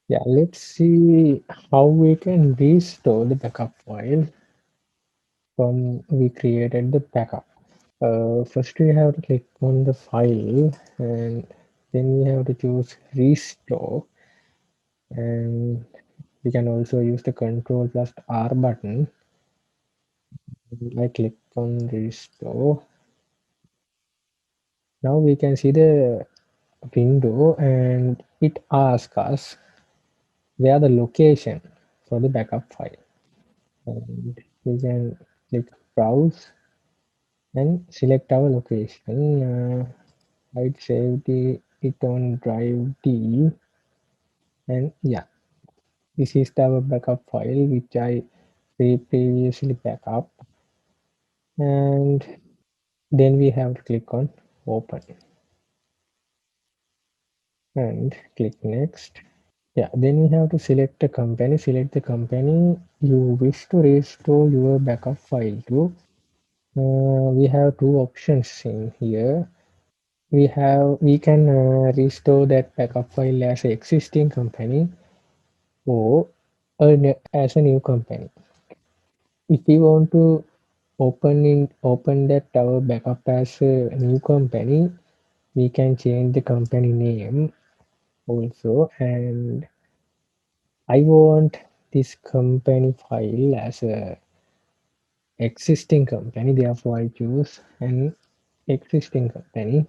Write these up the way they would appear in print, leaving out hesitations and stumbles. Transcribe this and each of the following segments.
Yeah, let's see how we can restore the backup file from we created the backup. First we have to click on the file and then we have to choose restore, and we can also use the control plus R button. I click on restore. Now we can see the window and it asks us where the location for the backup file. And we can click browse and select our location. I'd save it on drive D, and yeah, this is our backup file which I previously backup, and then we have to click on open and click next. Yeah, then we have to select the company. Select the company you wish to restore your backup file to. We have two options in here. We can restore that backup file as an existing company or as a new company. If we want to open that our backup as a new company, we can change the company name also. And I want this company file as a existing company, therefore I choose an existing company.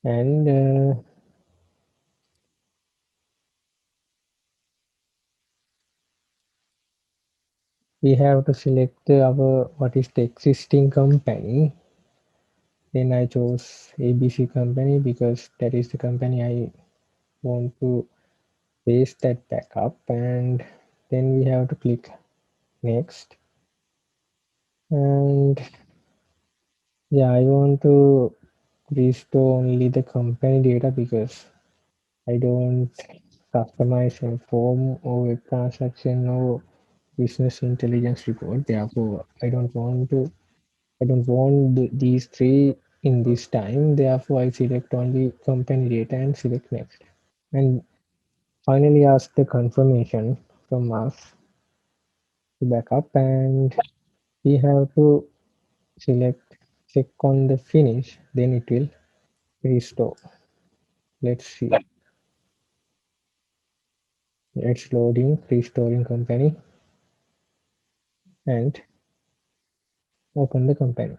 And we have to select our what is the existing company. Then I chose ABC company because that is the company I want to paste that backup. And then we have to click next. And yeah, I want to restore only the company data because I don't customize a form or a transaction or business intelligence report. Therefore, I don't want these three in this time. Therefore, I select only company data and select next. And finally, ask the confirmation from us to backup, and we have to select check on the finish. Then it will restore. Let's see. It's loading, restoring company, and open the company.